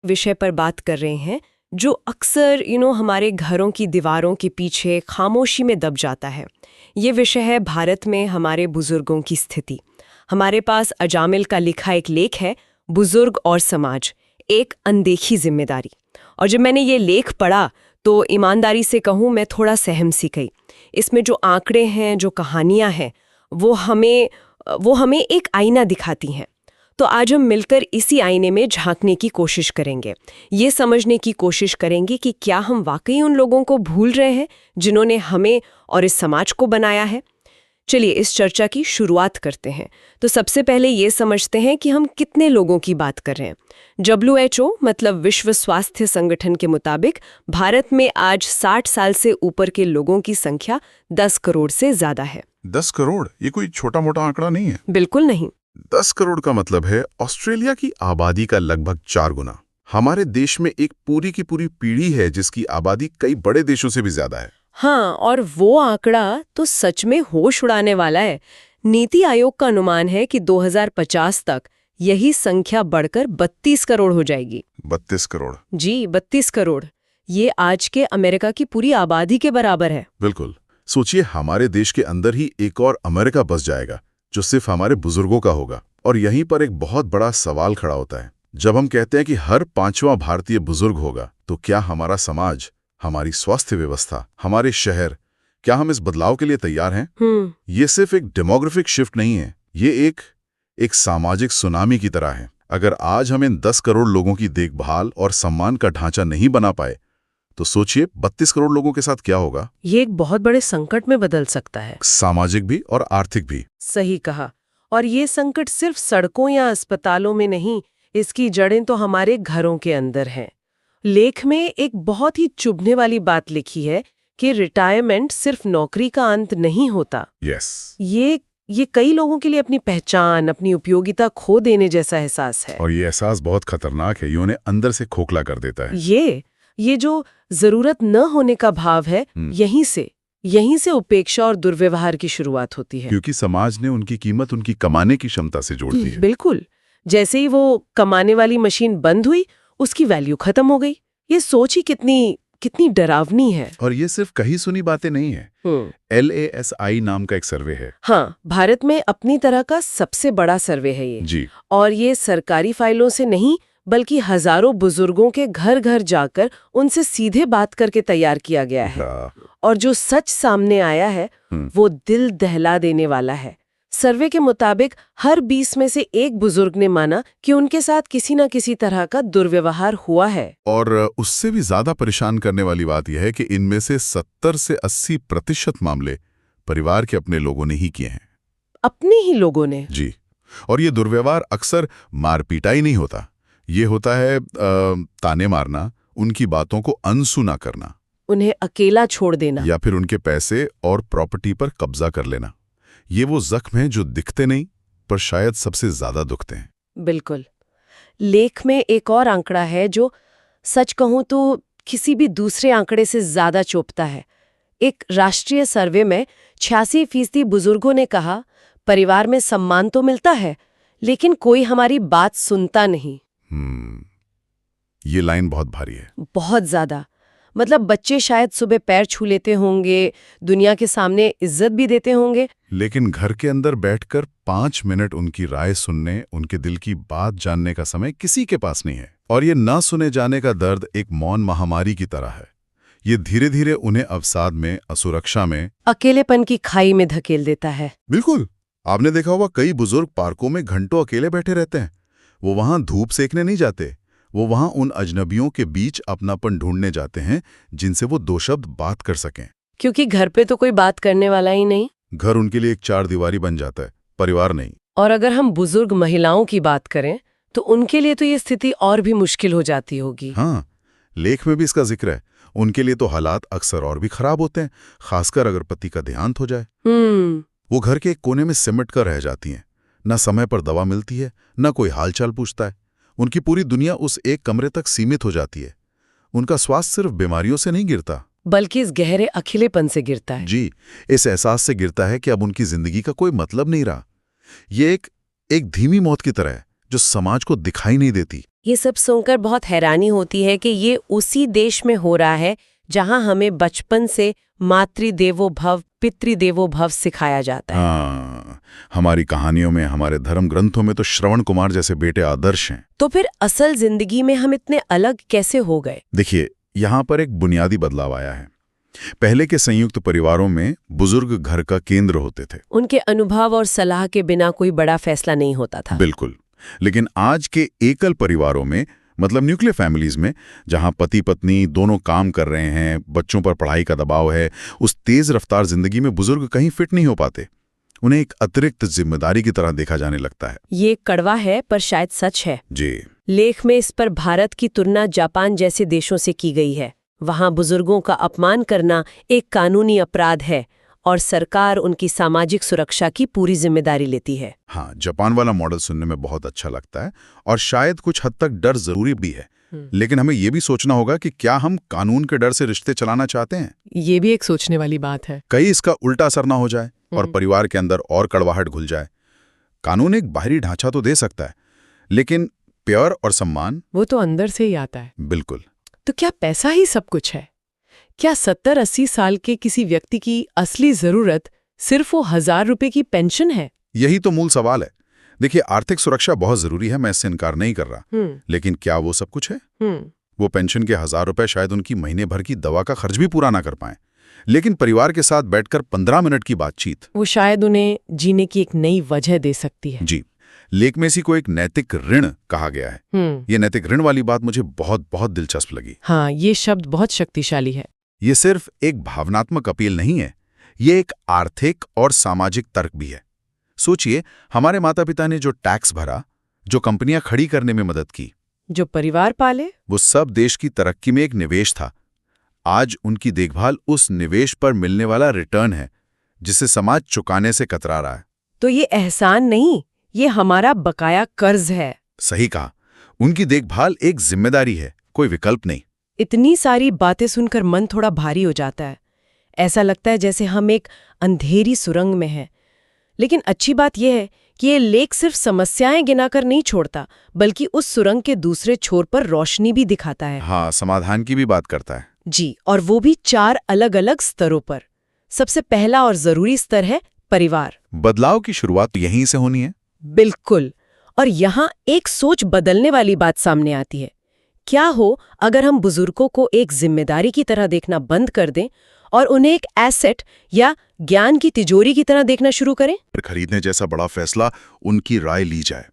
विषय पर बात कर रहे हैं जो अक्सर हमारे घरों की दीवारों के पीछे खामोशी में दब जाता है। ये विषय है भारत में हमारे बुजुर्गों की स्थिति। हमारे पास अजामिल का लिखा एक लेख है, बुजुर्ग और समाज, एक अनदेखी जिम्मेदारी। और जब मैंने ये लेख पढ़ा तो ईमानदारी से कहूँ मैं थोड़ा सहम सी गई। इसमें जो आंकड़े हैं, जो कहानियाँ हैं, वो हमें एक आईना दिखाती हैं। तो आज हम मिलकर इसी आईने में झांकने की कोशिश करेंगे, ये समझने की कोशिश करेंगे कि क्या हम वाकई उन लोगों को भूल रहे हैं जिन्होंने हमें और इस समाज को बनाया है। चलिए इस चर्चा की शुरुआत करते हैं। तो सबसे पहले ये समझते हैं कि हम कितने लोगों की बात कर रहे हैं। WHO मतलब विश्व स्वास्थ्य संगठन के मुताबिक भारत में आज 60 साल से ऊपर के लोगों की संख्या 10 करोड़ से ज्यादा है। 10 करोड़ ये कोई छोटा मोटा आंकड़ा नहीं है। बिल्कुल नहीं। 10 करोड़ का मतलब है ऑस्ट्रेलिया की आबादी का लगभग 4 गुना। हमारे देश में एक पूरी की पूरी पीढ़ी है जिसकी आबादी कई बड़े देशों से भी ज्यादा है। हाँ, और वो आंकड़ा तो सच में होश उड़ाने वाला है। नीति आयोग का अनुमान है कि 2050 तक यही संख्या बढ़कर 32 करोड़ हो जाएगी। 32 करोड़? जी, 32 करोड़। ये आज के अमेरिका की पूरी आबादी के बराबर है। बिल्कुल। सोचिए, हमारे देश के अंदर ही एक और अमेरिका बस जाएगा जो सिर्फ हमारे बुजुर्गों का होगा। और यहीं पर एक बहुत बड़ा सवाल खड़ा होता है। जब हम कहते हैं कि हर 5वां भारतीय बुजुर्ग होगा, तो क्या हमारा समाज, हमारी स्वास्थ्य व्यवस्था, हमारे शहर, क्या हम इस बदलाव के लिए तैयार हैं? ये सिर्फ एक डेमोग्राफिक शिफ्ट नहीं है, ये एक सामाजिक सुनामी की तरह है। अगर आज हम इन 10 करोड़ लोगों की देखभाल और सम्मान का ढांचा नहीं बना पाए, तो सोचिए 32 करोड़ लोगों के साथ क्या होगा। ये एक बहुत बड़े संकट में बदल सकता है, सामाजिक भी और आर्थिक भी। सही कहा। और ये संकट सिर्फ सड़कों या अस्पतालों में नहीं, इसकी जड़ें तो हमारे घरों के अंदर हैं। लेख में एक बहुत ही चुभने वाली बात लिखी है कि रिटायरमेंट सिर्फ नौकरी का अंत नहीं होता। ये कई लोगों के लिए अपनी पहचान, अपनी उपयोगिता खो देने जैसा एहसास है। और ये एहसास बहुत खतरनाक है, ये उन्हें अंदर से खोखला कर देता है। ये जो जरूरत न होने का भाव है, यहीं से उपेक्षा और दुर्व्यवहार की शुरुआत होती है। क्योंकि समाज ने उनकी कीमत उनकी कमाने की क्षमता से जोड़ दी है। बिल्कुल। जैसे ही वो कमाने वाली मशीन बंद हुई, उसकी वैल्यू खत्म हो गई। ये सोच ही कितनी डरावनी है। और ये सिर्फ कहीं सुनी बातें नहीं है। LASI नाम का एक सर्वे है। हाँ, भारत में अपनी तरह का सबसे बड़ा सर्वे है ये। जी। और ये सरकारी फाइलों से नहीं, बल्कि हजारों बुजुर्गों के घर घर जाकर उनसे सीधे बात करके तैयार किया गया है। और जो सच सामने आया है वो दिल दहला देने वाला है। सर्वे के मुताबिक हर 20 में से एक बुजुर्ग ने माना कि उनके साथ किसी न किसी तरह का दुर्व्यवहार हुआ है। और उससे भी ज्यादा परेशान करने वाली बात यह है कि इनमें से 70 से 80% मामले परिवार के अपने लोगों ने ही किए हैं। अपने ही लोगों ने? जी। और ये दुर्व्यवहार अक्सर मारपीटा ही नहीं होता, ये होता है ताने मारना, उनकी बातों को अनसुना करना, उन्हें अकेला छोड़ देना, या फिर उनके पैसे और प्रॉपर्टी पर कब्जा कर लेना। ये वो जख्म हैं जो दिखते नहीं पर शायद सबसे ज्यादा दुखते हैं। बिल्कुल। लेख में एक और आंकड़ा है जो सच कहूं तो किसी भी दूसरे आंकड़े से ज्यादा चुभता है। एक राष्ट्रीय सर्वे में 86% बुजुर्गों ने कहा, परिवार में सम्मान तो मिलता है लेकिन कोई हमारी बात सुनता नहीं। ये लाइन बहुत भारी है। बहुत ज्यादा। मतलब बच्चे शायद सुबह पैर छू लेते होंगे, दुनिया के सामने इज्जत भी देते होंगे, लेकिन घर के अंदर बैठकर 5 मिनट उनकी राय सुनने, उनके दिल की बात जानने का समय किसी के पास नहीं है। और ये ना सुने जाने का दर्द एक मौन महामारी की तरह है। ये धीरे धीरे उन्हें अवसाद में, असुरक्षा में, अकेलेपन की खाई में धकेल देता है। बिल्कुल। आपने देखा होगा कई बुजुर्ग पार्कों में घंटों अकेले बैठे रहते हैं। वो वहां धूप सेकने नहीं जाते, वो वहां उन अजनबियों के बीच अपनापन ढूंढने जाते हैं जिनसे वो 2 शब्द बात कर सकें। क्योंकि घर पे तो कोई बात करने वाला ही नहीं। घर उनके लिए एक 4 दीवारी बन जाता है, परिवार नहीं। और अगर हम बुजुर्ग महिलाओं की बात करें तो उनके लिए तो ये स्थिति और भी मुश्किल हो जाती होगी। हाँ, लेख में भी इसका जिक्र है। उनके लिए तो हालात अक्सर और भी खराब होते हैं, खासकर अगर पति का देहांत हो जाए। वो घर के एक कोने में सिमट कर रह जाती हैं। न समय पर दवा मिलती है, न कोई हालचाल पूछता है। उनकी पूरी दुनिया उस एक कमरे तक सीमित हो जाती है। उनका स्वास्थ्य सिर्फ बीमारियों से नहीं गिरता, बल्कि इस गहरे अकेलेपन से गिरता है। जी, इस एहसास से गिरता है कि अब उनकी जिंदगी का कोई मतलब नहीं रहा। ये एक धीमी मौत की तरह है जो समाज को दिखाई नहीं देती, ये सब सुनकर बहुत हैरानी होती है कि ये उसी देश में हो रहा है जहां हमें बचपन से मातृदेवो भव पितृदेवो भव सिखाया जाता है। हाँ, हमारी कहानियों में, हमारे धर्म ग्रंथों में तो श्रवण कुमार जैसे बेटे आदर्श हैं। तो फिर असल जिंदगी में हम इतने अलग कैसे हो गए? देखिए, यहाँ पर एक बुनियादी बदलाव आया है। पहले के संयुक्त परिवारों में बुजुर्ग घर का केंद्र होते थे। उनके अनुभव और सलाह के बिना कोई बड़ा फैसला नहीं होता था। बिल्कुल। लेकिन आज के एकल परिवारों में, मतलब न्यूक्लियर फैमिलीज में, जहां पति पत्नी दोनों काम कर रहे हैं, बच्चों पर पढ़ाई का दबाव है, उस तेज रफ्तार जिंदगी में बुजुर्ग कहीं फिट नहीं हो पाते। उन्हें एक अतिरिक्त जिम्मेदारी की तरह देखा जाने लगता है। ये कड़वा है पर शायद सच है। जी। लेख में इस पर भारत की तुलना जापान जैसे देशों से की गई है। वहां बुजुर्गों का अपमान करना एक कानूनी अपराध है और सरकार उनकी सामाजिक सुरक्षा की पूरी जिम्मेदारी लेती है। हाँ, जापान वाला मॉडल सुनने में बहुत अच्छा लगता है और शायद कुछ हद तक डर जरूरी भी है। लेकिन हमें यह भी सोचना होगा कि क्या हम कानून के डर से रिश्ते चलाना चाहते हैं? ये भी एक सोचने वाली बात है। कहीं इसका उल्टा असर ना हो जाए और परिवार के अंदर और कड़वाहट घुल जाए। कानून एक बाहरी ढांचा तो दे सकता है, लेकिन प्यार और सम्मान वो तो अंदर से ही आता है। बिल्कुल। तो क्या पैसा ही सब कुछ है? क्या 70-80 साल के किसी व्यक्ति की असली जरूरत सिर्फ वो 1000 रुपए की पेंशन है? यही तो मूल सवाल है। देखिए, आर्थिक सुरक्षा बहुत जरूरी है, मैं इससे इनकार नहीं कर रहा, लेकिन क्या वो सब कुछ है? वो पेंशन के 1000 रुपए शायद उनकी महीने भर की दवा का खर्च भी पूरा ना कर पाए, लेकिन परिवार के साथ बैठकर 15 मिनट की बातचीत, वो शायद उन्हें जीने की एक नई वजह दे सकती है। जी। लेख में इसी को एक नैतिक ऋण कहा गया है। ये नैतिक ऋण वाली बात मुझे बहुत बहुत दिलचस्प लगी। हाँ, ये शब्द बहुत शक्तिशाली है। ये सिर्फ एक भावनात्मक अपील नहीं है, ये एक आर्थिक और सामाजिक तर्क भी है। सोचिए, हमारे माता पिता ने जो टैक्स भरा, जो कंपनियां खड़ी करने में मदद की, जो परिवार पाले, वो सब देश की तरक्की में एक निवेश था। आज उनकी देखभाल उस निवेश पर मिलने वाला रिटर्न है, जिसे समाज चुकाने से कतरा रहा है। तो ये एहसान नहीं, ये हमारा बकाया कर्ज है। सही कहा। उनकी देखभाल एक जिम्मेदारी है, कोई विकल्प नहीं। इतनी सारी बातें सुनकर मन थोड़ा भारी हो जाता है। ऐसा लगता है जैसे हम एक अंधेरी सुरंग में हैं। लेकिन अच्छी बात यह है कि ये लेख सिर्फ समस्याएं गिनाकर नहीं छोड़ता, बल्कि उस सुरंग के दूसरे छोर पर रोशनी भी दिखाता है। हाँ, समाधान की भी बात करता है। जी, और वो भी 4 अलग-अलग स्तरों पर। सबसे पहला और जरूरी स्तर है परिवार। बदलाव की शुरुआत यहीं से होनी है। बिल्कुल। और यहाँ एक सोच बदलने वाली बात सामने आती है। क्या हो अगर हम बुजुर्गों को एक जिम्मेदारी की तरह देखना बंद कर दें और उन्हें एक एसेट या ज्ञान की तिजोरी की तरह देखना शुरू करें? खरीदने जैसा बड़ा फैसला उनकी राय ली जाए।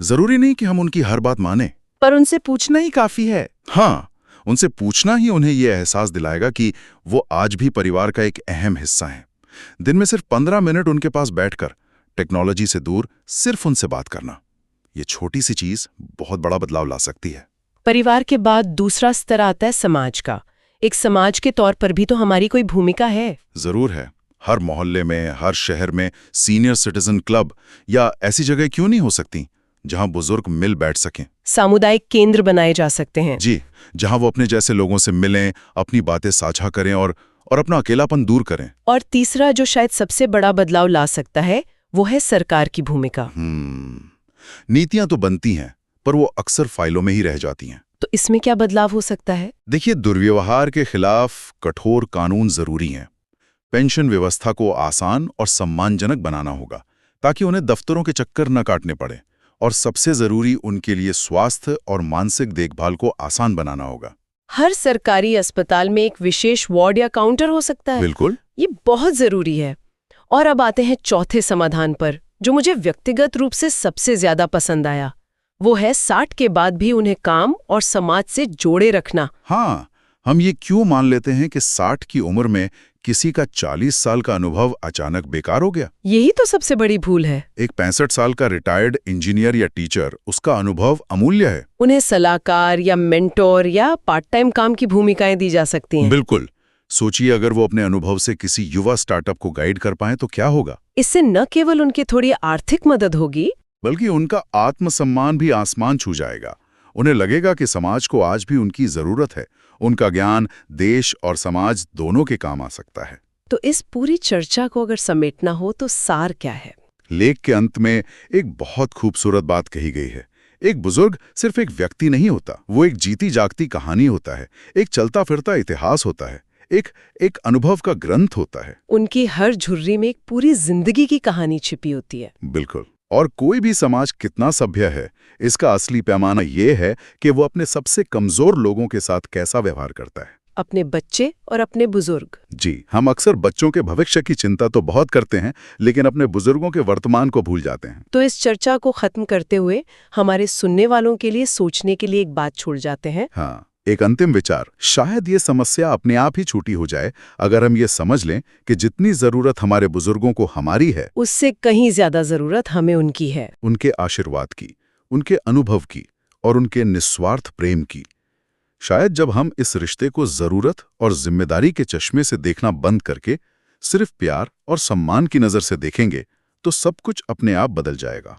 जरूरी नहीं कि हम उनकी हर बात माने, पर उनसे पूछना ही काफी है। हाँ, उनसे पूछना ही उन्हें यह एहसास दिलाएगा कि वो आज भी परिवार का एक अहम हिस्सा है। दिन में सिर्फ 15 मिनट उनके पास बैठकर, टेक्नोलॉजी से दूर, सिर्फ उनसे बात करना, ये छोटी सी चीज बहुत बड़ा बदलाव ला सकती है। परिवार के बाद दूसरा स्तर आता है समाज का। एक समाज के तौर पर भी तो हमारी कोई भूमिका है। जरूर है। हर मोहल्ले में, हर शहर में सीनियर सिटीजन क्लब या ऐसी जगह क्यों नहीं हो सकती जहां बुजुर्ग मिल बैठ सकें? सामुदायिक केंद्र बनाए जा सकते हैं। जी, जहां वो अपने जैसे लोगों से मिलें, अपनी बातें साझा करें और अपना अकेलापन दूर करें। और तीसरा जो शायद सबसे बड़ा बदलाव ला सकता है, वो है सरकार की भूमिका। नीतियां तो बनती हैं, पर वो अक्सर फाइलों में ही रह जाती हैं। तो इसमें क्या बदलाव हो सकता है? देखिए, दुर्व्यवहार के खिलाफ कठोर कानून जरूरी हैं। पेंशन व्यवस्था को आसान और सम्मानजनक बनाना होगा, ताकि उन्हें दफ्तरों के चक्कर न काटने पड़े। और सबसे जरूरी, उनके लिए स्वास्थ्य और मानसिक देखभाल को आसान बनाना होगा। हर सरकारी अस्पताल में एक विशेष वार्ड या काउंटर हो सकता है। बिल्कुल, ये बहुत जरूरी है। और अब आते हैं चौथे समाधान पर, जो मुझे व्यक्तिगत रूप से सबसे ज्यादा पसंद आया। वो है 60 के बाद भी उन्हें काम और समाज से जोड़े रखना। हाँ, हम ये क्यों मान लेते हैं कि 60 की उम्र में किसी का 40 साल का अनुभव अचानक बेकार हो गया? यही तो सबसे बड़ी भूल है। एक 65 साल का रिटायर्ड इंजीनियर या टीचर, उसका अनुभव अमूल्य है। उन्हें सलाहकार या मेंटोर या पार्ट टाइम काम की भूमिकाएं दी जा सकती हैं। बिल्कुल। सोचिए, अगर वो अपने अनुभव से किसी युवा स्टार्टअप को गाइड कर पाए तो क्या होगा? इससे न केवल उनकी थोड़ी आर्थिक मदद होगी, बल्कि उनका आत्मसम्मान भी आसमान छू जाएगा। उन्हें लगेगा कि समाज को आज भी उनकी जरूरत है। उनका ज्ञान देश और समाज दोनों के काम आ सकता है। तो इस पूरी चर्चा को अगर समेटना हो तो सार क्या है? लेख के अंत में एक बहुत खूबसूरत बात कही गई है। एक बुजुर्ग सिर्फ एक व्यक्ति नहीं होता, वो एक जीती जागती कहानी होता है, एक चलता फिरता इतिहास होता है, एक अनुभव का ग्रंथ होता है। उनकी हर झुर्री में एक पूरी जिंदगी की कहानी छिपी होती है। बिल्कुल। और कोई भी समाज कितना सभ्य है, इसका असली पैमाना ये है कि वो अपने सबसे कमजोर लोगों के साथ कैसा व्यवहार करता है। अपने बच्चे और अपने बुजुर्ग। जी, हम अक्सर बच्चों के भविष्य की चिंता तो बहुत करते हैं, लेकिन अपने बुजुर्गों के वर्तमान को भूल जाते हैं। तो इस चर्चा को खत्म करते हुए हमारे सुनने वालों के लिए सोचने के लिए एक बात छोड़ जाते हैं। हाँ, एक अंतिम विचार। शायद ये समस्या अपने आप ही छूटी हो जाए अगर हम ये समझ लें कि जितनी जरूरत हमारे बुजुर्गों को हमारी है, उससे कहीं ज्यादा जरूरत हमें उनकी है। उनके आशीर्वाद की, उनके अनुभव की और उनके निस्वार्थ प्रेम की। शायद जब हम इस रिश्ते को जरूरत और जिम्मेदारी के चश्मे से देखना बंद करके सिर्फ प्यार और सम्मान की नजर से देखेंगे, तो सब कुछ अपने आप बदल जाएगा।